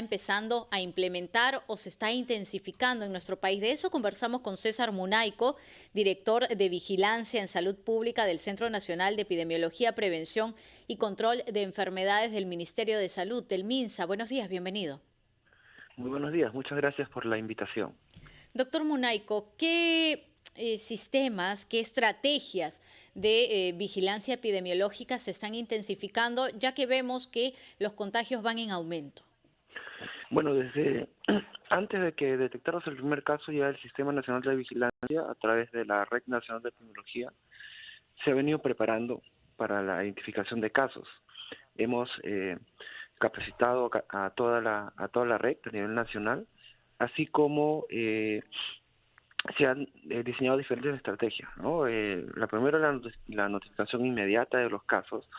empezando a implementar o se está intensificando en nuestro país. De eso conversamos con César Munaico, director de Vigilancia en Salud Pública del Centro Nacional de Epidemiología, Prevención y Control de Enfermedades del Ministerio de Salud, del MINSA. Buenos días, bienvenido. Muy buenos días, muchas gracias por la invitación. Doctor Munaico, ¿qué sistemas, qué estrategias de vigilancia epidemiológica se están intensificando, ya que vemos que los contagios van en aumento? Bueno, desde antes de que detectáramos el primer caso, ya el Sistema Nacional de Vigilancia, a través de la Red Nacional de Epidemiología, se ha venido preparando para la identificación de casos. Hemos capacitado a toda la red a nivel nacional, así como se han diseñado diferentes estrategias, ¿no? La primera es la notificación inmediata de los casos,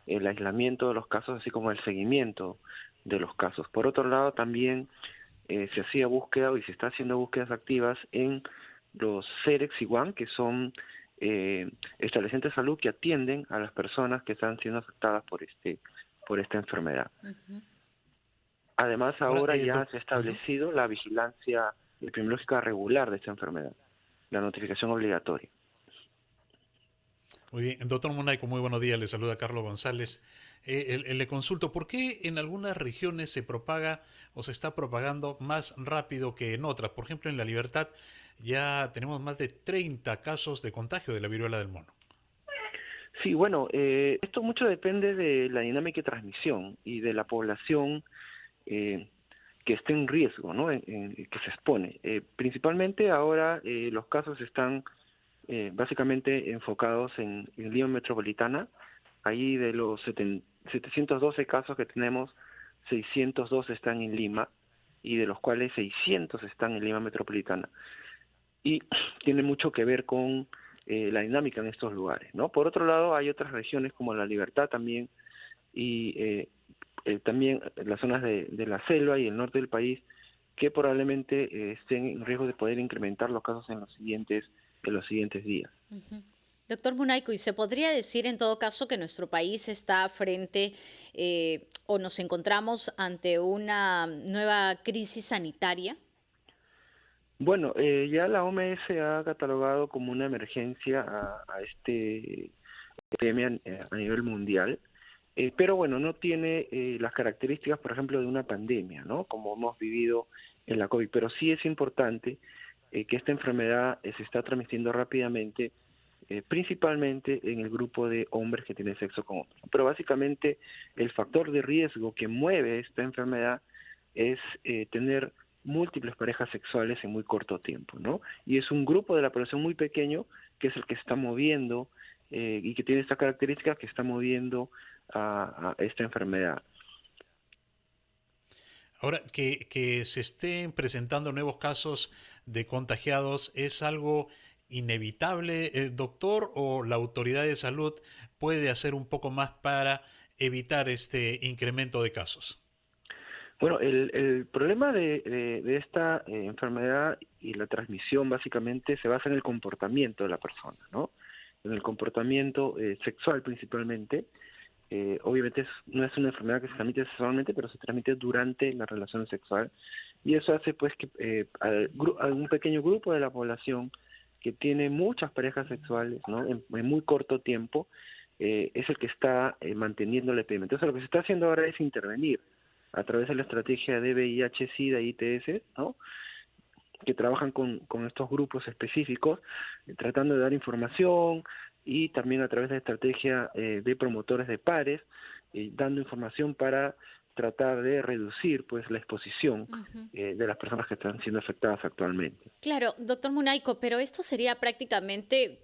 el aislamiento de los casos, así como el seguimiento de los casos. Por otro lado, también se hacía búsqueda y se está haciendo búsquedas activas en los CEREX y WAN, que son establecimientos de salud que atienden a las personas que están siendo afectadas por esta enfermedad. Uh-huh. Además, ahora ya se ha establecido la vigilancia epidemiológica regular de esta enfermedad, la notificación obligatoria. Muy bien, doctor Munaico, muy buenos días, le saluda Carlos González. Le consulto, ¿por qué en algunas regiones se propaga o se está propagando más rápido que en otras? Por ejemplo, en La Libertad ya tenemos más de 30 casos de contagio de la viruela del mono. Sí, bueno, esto mucho depende de la dinámica de transmisión y de la población que esté en riesgo, ¿no? Que se expone. Principalmente ahora los casos están básicamente enfocados en Lima Metropolitana. Ahí de los 712 casos que tenemos, 602 están en Lima, y de los cuales 600 están en Lima Metropolitana. Y tiene mucho que ver con la dinámica en estos lugares, ¿no? Por otro lado, hay otras regiones como La Libertad también, y también las zonas de la selva y el norte del país, que probablemente estén en riesgo de poder incrementar los casos en los siguientes días. Uh-huh. Doctor Munaico, ¿y se podría decir en todo caso que nuestro país está frente o nos encontramos ante una nueva crisis sanitaria? Bueno, ya la OMS ha catalogado como una emergencia a este epidemia a nivel mundial, pero bueno, no tiene las características, por ejemplo, de una pandemia, ¿no? Como hemos vivido en la COVID, pero sí es importante que esta enfermedad se está transmitiendo rápidamente, principalmente en el grupo de hombres que tienen sexo con hombres. Pero básicamente el factor de riesgo que mueve esta enfermedad es tener múltiples parejas sexuales en muy corto tiempo, ¿no? Y es un grupo de la población muy pequeño que es el que está moviendo y que tiene esta característica que está moviendo a esta enfermedad. Ahora, que se estén presentando nuevos casos de contagiados, ¿es algo inevitable, doctor, o la autoridad de salud puede hacer un poco más para evitar este incremento de casos? Bueno, el problema de esta enfermedad y la transmisión básicamente se basa en el comportamiento de la persona, ¿no? En el comportamiento sexual principalmente. Obviamente no es una enfermedad que se transmite sexualmente, pero se transmite durante la relación sexual, y eso hace pues que a un pequeño grupo de la población que tiene muchas parejas sexuales, ¿no? En muy corto tiempo, es el que está manteniendo la epidemia. Entonces lo que se está haciendo ahora es intervenir a través de la estrategia de VIH, SIDA y ITS, ¿no? Que trabajan con estos grupos específicos, tratando de dar información, y también a través de la estrategia de promotores de pares, dando información para tratar de reducir pues la exposición de las personas que están siendo afectadas actualmente. Claro, doctor Munaico, pero esto sería prácticamente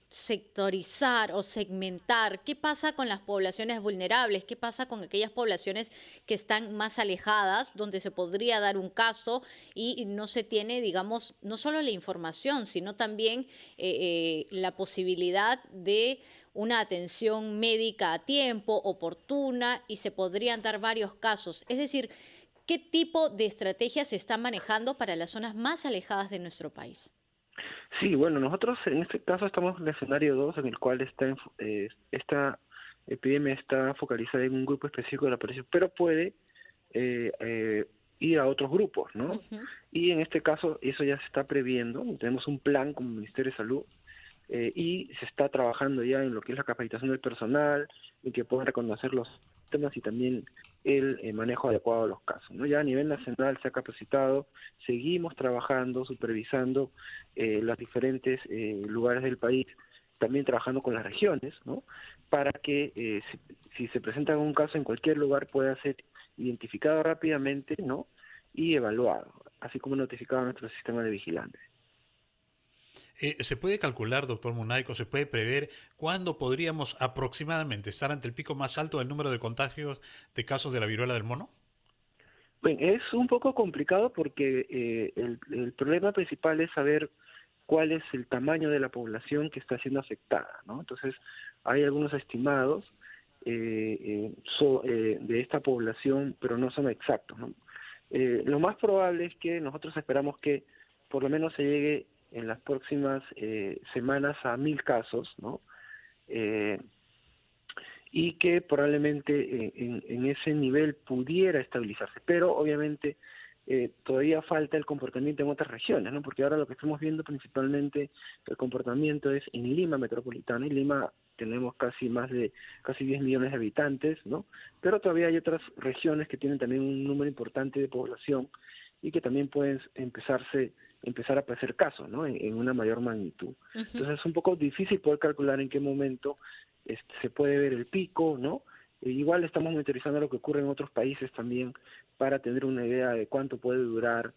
sectorizar o segmentar. ¿Qué pasa con las poblaciones vulnerables? ¿Qué pasa con aquellas poblaciones que están más alejadas, donde se podría dar un caso y no se tiene, digamos, no solo la información, sino también la posibilidad de una atención médica a tiempo, oportuna, y se podrían dar varios casos? Es decir, ¿qué tipo de estrategias se está manejando para las zonas más alejadas de nuestro país? Sí, bueno, nosotros en este caso estamos en el escenario 2, en el cual esta epidemia está focalizada en un grupo específico de la población, pero puede transmitir a otros grupos, ¿no? Ujú. Y en este caso eso ya se está previendo, tenemos un plan como Ministerio de Salud y se está trabajando ya en lo que es la capacitación del personal, en que puedan reconocer los temas y también el manejo adecuado de los casos, ¿no? Ya a nivel nacional se ha capacitado, seguimos trabajando, supervisando los diferentes lugares del país, también trabajando con las regiones, ¿no? Para que si se presenta un caso en cualquier lugar pueda ser identificado rápidamente, ¿no? Y evaluado, así como notificado a nuestro sistema de vigilancia. ¿Se puede calcular, doctor Munaico, se puede prever cuándo podríamos aproximadamente estar ante el pico más alto del número de contagios de casos de la viruela del mono? Bueno, es un poco complicado porque el problema principal es saber cuál es el tamaño de la población que está siendo afectada, ¿no? Entonces, hay algunos estimados de esta población, pero no son exactos, ¿no? Lo más probable es que nosotros esperamos que por lo menos se llegue en las próximas semanas a 1.000 casos, ¿no? Eh, y que probablemente en ese nivel pudiera estabilizarse, pero obviamente todavía falta el comportamiento en otras regiones, ¿no? Porque ahora lo que estamos viendo principalmente el comportamiento es en Lima metropolitana. En Lima tenemos casi 10 millones de habitantes, ¿no? Pero todavía hay otras regiones que tienen también un número importante de población y que también pueden empezar a aparecer casos, ¿no? En una mayor magnitud. Ujú. Entonces es un poco difícil poder calcular en qué momento se puede ver el pico, ¿no? Igual estamos monitorizando lo que ocurre en otros países también para tener una idea de cuánto puede durar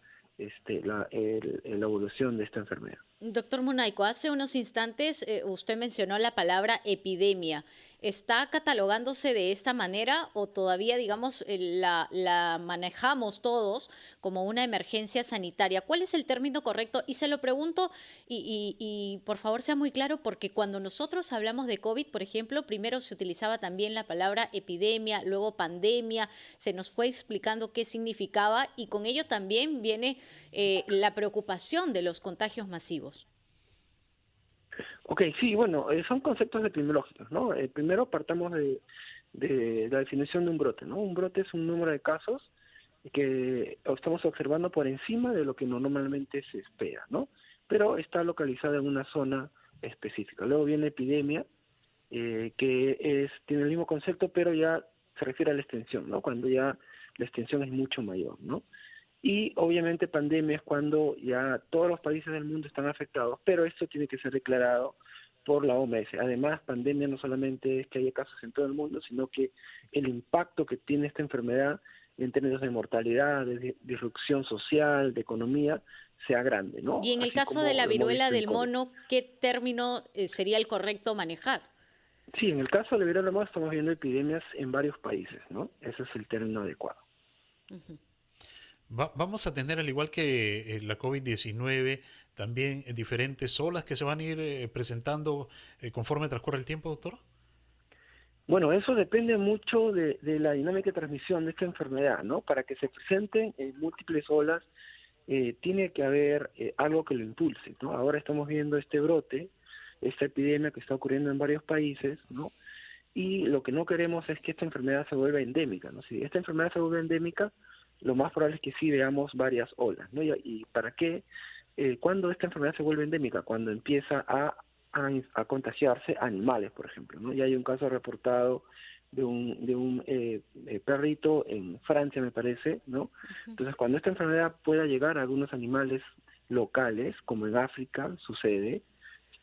la evolución de esta enfermedad. Doctor Munaico, hace unos instantes usted mencionó la palabra epidemia. ¿Está catalogándose de esta manera o todavía, digamos, la manejamos todos como una emergencia sanitaria? ¿Cuál es el término correcto? Y se lo pregunto y por favor sea muy claro porque cuando nosotros hablamos de COVID, por ejemplo, primero se utilizaba también la palabra epidemia, luego pandemia, se nos fue explicando qué significaba y con ello también viene la preocupación de los contagios masivos. Ok, sí, bueno, son conceptos epidemiológicos, ¿no? Primero partamos de la definición de un brote, ¿no? Un brote es un número de casos que estamos observando por encima de lo que normalmente se espera, ¿no? Pero está localizada en una zona específica. Luego viene epidemia, tiene el mismo concepto, pero ya se refiere a la extensión, ¿no? Cuando ya la extensión es mucho mayor, ¿no? Y obviamente pandemia es cuando ya todos los países del mundo están afectados, pero esto tiene que ser declarado por la OMS. Además, pandemia no solamente es que haya casos en todo el mundo, sino que el impacto que tiene esta enfermedad en términos de mortalidad, de disrupción social, de economía, sea grande, ¿no? Y en el Así caso de como la lo hemos viruela visto en del COVID. mono, ¿qué término sería el correcto manejar? Sí, en el caso de la viruela del mono estamos viendo epidemias en varios países, ¿no? Ese es el término adecuado. Ujú. Vamos a tener, al igual que la COVID-19, también diferentes olas que se van a ir presentando conforme transcurre el tiempo, doctor. Bueno, eso depende mucho de la dinámica de transmisión de esta enfermedad, ¿no? Para que se presenten múltiples olas, tiene que haber algo que lo impulse, ¿no? Ahora estamos viendo este brote, esta epidemia que está ocurriendo en varios países, ¿no? Y lo que no queremos es que esta enfermedad se vuelva endémica, ¿no? Si esta enfermedad se vuelve endémica, lo más probable es que sí veamos varias olas, ¿no? ¿Y para qué? ¿Cuándo esta enfermedad se vuelve endémica? Cuando empieza a contagiarse animales, por ejemplo, ¿no? Ya hay un caso reportado de un perrito en Francia, me parece, ¿no? Entonces, cuando esta enfermedad pueda llegar a algunos animales locales, como en África sucede,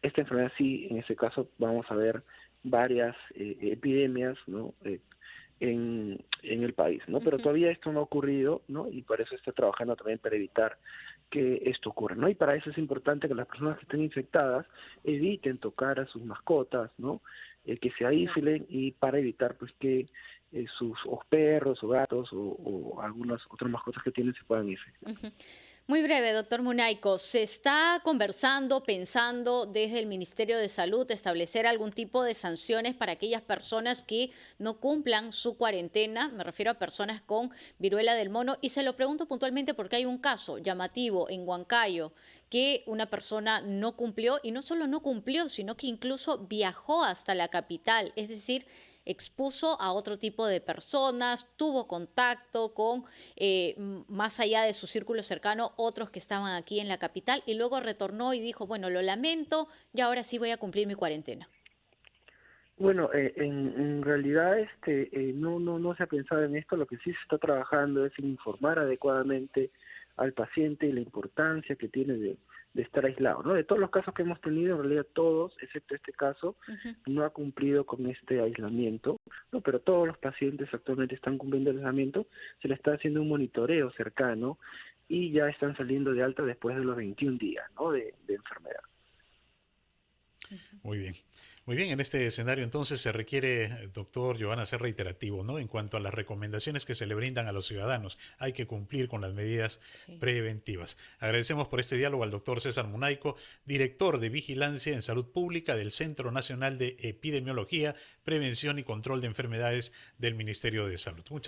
esta enfermedad sí, en ese caso vamos a ver varias epidemias, ¿no? En el país, ¿no? Pero Ujú. todavía esto no ha ocurrido, ¿no? Y por eso está trabajando también para evitar que esto ocurra, ¿no? Y para eso es importante que las personas que estén infectadas eviten tocar a sus mascotas, ¿no? Que se Claro. aíslen y para evitar, pues, que sus o perros o gatos o algunas otras mascotas que tienen se puedan infectar. Ujú. Muy breve, doctor Munaico. ¿Se está conversando, pensando desde el Ministerio de Salud establecer algún tipo de sanciones para aquellas personas que no cumplan su cuarentena? Me refiero a personas con viruela del mono. Y se lo pregunto puntualmente porque hay un caso llamativo en Huancayo que una persona no cumplió y no solo no cumplió, sino que incluso viajó hasta la capital. Es decir, expuso a otro tipo de personas, tuvo contacto con, más allá de su círculo cercano, otros que estaban aquí en la capital y luego retornó y dijo, bueno, lo lamento y ahora sí voy a cumplir mi cuarentena. Bueno, en realidad no se ha pensado en esto. Lo que sí se está trabajando es en informar adecuadamente al paciente y la importancia que tiene de estar aislado, ¿no? De todos los casos que hemos tenido, en realidad todos, excepto este caso, Ujú. no ha cumplido con este aislamiento, ¿no? Pero todos los pacientes actualmente están cumpliendo el aislamiento, se le está haciendo un monitoreo cercano y ya están saliendo de alta después de los 21 días, ¿no? de enfermedad. Muy bien. Muy bien, en este escenario entonces se requiere, doctor Giovanna, ser reiterativo, ¿no? En cuanto a las recomendaciones que se le brindan a los ciudadanos, hay que cumplir con las medidas Sí. preventivas. Agradecemos por este diálogo al doctor César Munaico, director de Vigilancia en Salud Pública del Centro Nacional de Epidemiología, Prevención y Control de Enfermedades del Ministerio de Salud. Muchas